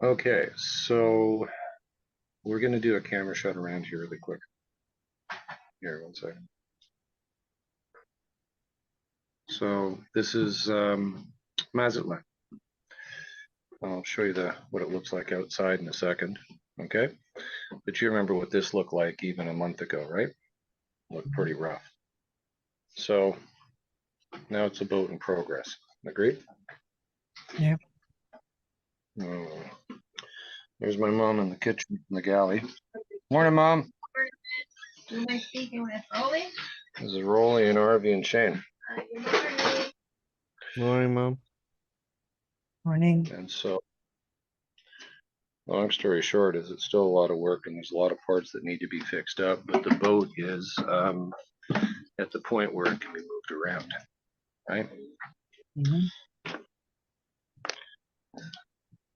Okay, so we're going to do a camera shot around here really quick. Here, one second. So this is Mazatlan. I'll show you what it looks like outside in a second. Okay, but you remember what this looked like even a month ago, right? Looked pretty rough. So now it's a boat in progress. Agreed? Yeah. Oh, there's my mom in the kitchen in the galley. Morning, Mom. Who am I speaking with? Rolly? This is Rolly and Arvie and Shane. Good morning. Morning, Mom. Morning. And so, long story short, is it's still a lot of work and there's a lot of parts that need to be fixed up, but the boat is at the point where it can be moved around, right? Mm-hmm.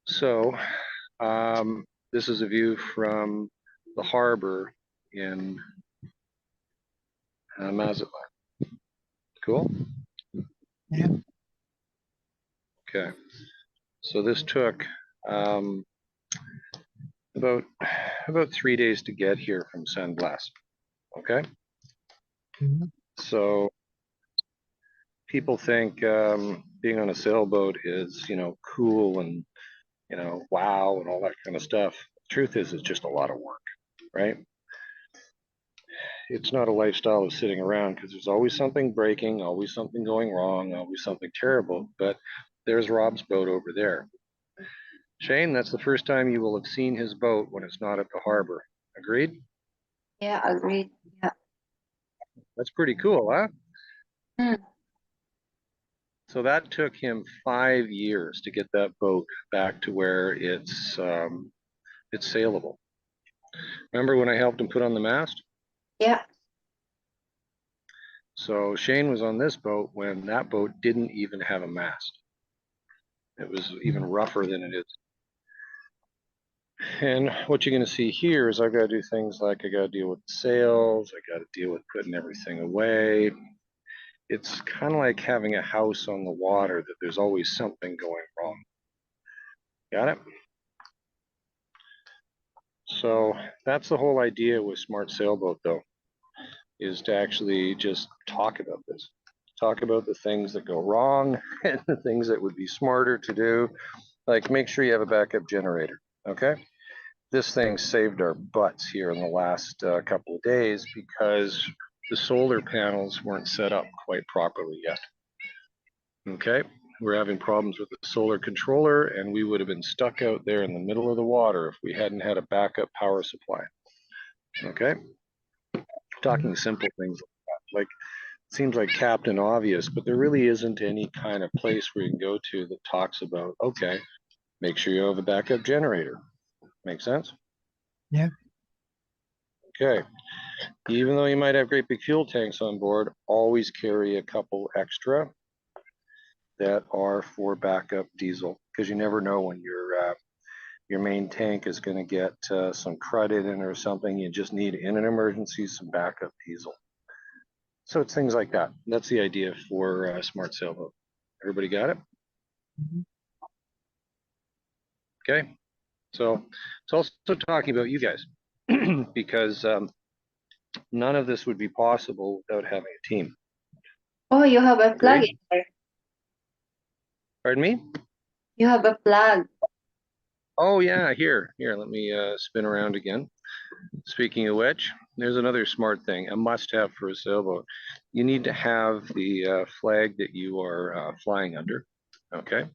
So, this is a view from the harbor in Mazatlan. Cool? Yeah. Okay. So this took about 3 days to get here from San Blas. Okay. Mm-hmm. So people think being on a sailboat is, cool and, wow and all that kind of stuff. The truth is, it's just a lot of work, right? It's not a lifestyle of sitting around because there's always something breaking, always something going wrong, always something terrible. But there's Rob's boat over there. Shane, that's the first time you will have seen his boat when it's not at the harbor. Agreed? Yeah, agreed. Yeah. That's pretty cool, huh? Hmm. So that took him 5 years to get that boat back to where it's saleable. Remember when I helped him put on the mast? Yeah. So Shane was on this boat when that boat didn't even have a mast. It was even rougher than it is. And what you're going to see here is I've got to do things like I got to deal with the sails, I got to deal with putting everything away. It's kind of like having a house on the water that there's always something going wrong. Got it? So that's the whole idea with Smart Sailboat, though, is to actually just talk about this. Talk about the things that go wrong and the things that would be smarter to do. Like make sure you have a backup generator, okay? This thing saved our butts here in the last couple of days because the solar panels weren't set up quite properly yet. Okay, we're having problems with the solar controller and we would have been stuck out there in the middle of the water if we hadn't had a backup power supply. Okay, talking simple things like that. Like, it seems like Captain Obvious, but there really isn't any kind of place where you can go to that talks about, okay, make sure you have a backup generator. Make sense? Yeah. Okay. Even though you might have great big fuel tanks on board, always carry a couple extra that are for backup diesel because you never know when your main tank is going to get some crud in it or something. You just need in an emergency some backup diesel. So it's things like that. That's the idea for Smart Sailboat. Everybody got it? Mm-hmm. Okay. So it's also talking about you guys because none of this would be possible without having a team. Oh, you have a plug Agreed? in there. Pardon me? You have a plug. Oh yeah, here, let me spin around again. Speaking of which, there's another smart thing, a must-have for a sailboat. You need to have the flag that you are flying under. Okay,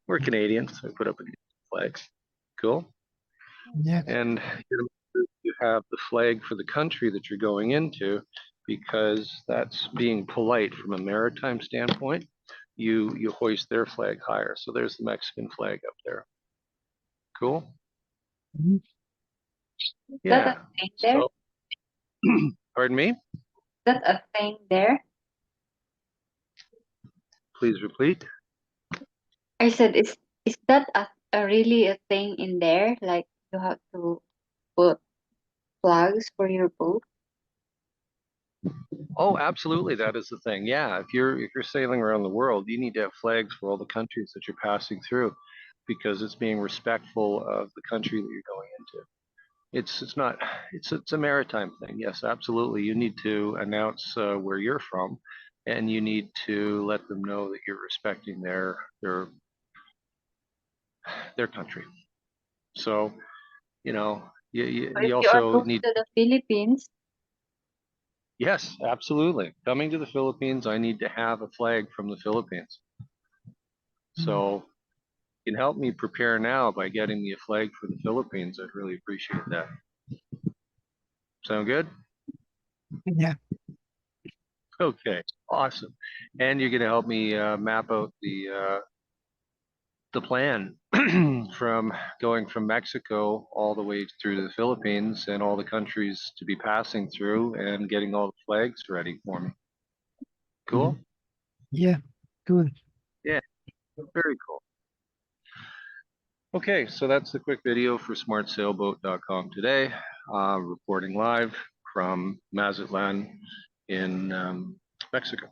we're Canadians, so we put up a flag. Cool. Yeah. And you have the flag for the country that you're going into, because that's being polite from a maritime standpoint. You hoist their flag higher. So there's the Mexican flag up there. Cool. Mm-hmm. Is that a Yeah. thing there? So, pardon me? Is that a thing there? Please repeat. I said, is that a really a thing in there? Like you have to put plugs for your boat? Oh, absolutely. That is the thing. Yeah, if you're sailing around the world, you need to have flags for all the countries that you're passing through. because it's being respectful of the country that you're going into. It's not, it's a maritime thing. Yes, absolutely. You need to announce where you're from, and you need to let them know that you're respecting their country. So, you know, So if you you are also going need, to the Philippines, yes, absolutely. Coming to the Philippines, I need to have a flag from the Philippines. So you can help me prepare now by getting me a flag for the Philippines. I'd really appreciate that. Sound good? Yeah. Okay, awesome. And you're going to help me map out the plan from going from Mexico all the way through to the Philippines and all the countries to be passing through and getting all the flags ready for me. Cool? Yeah. Good. Yeah, very cool. Okay, so that's the quick video for smartsailboat.com today. Reporting live from Mazatlan in Mexico.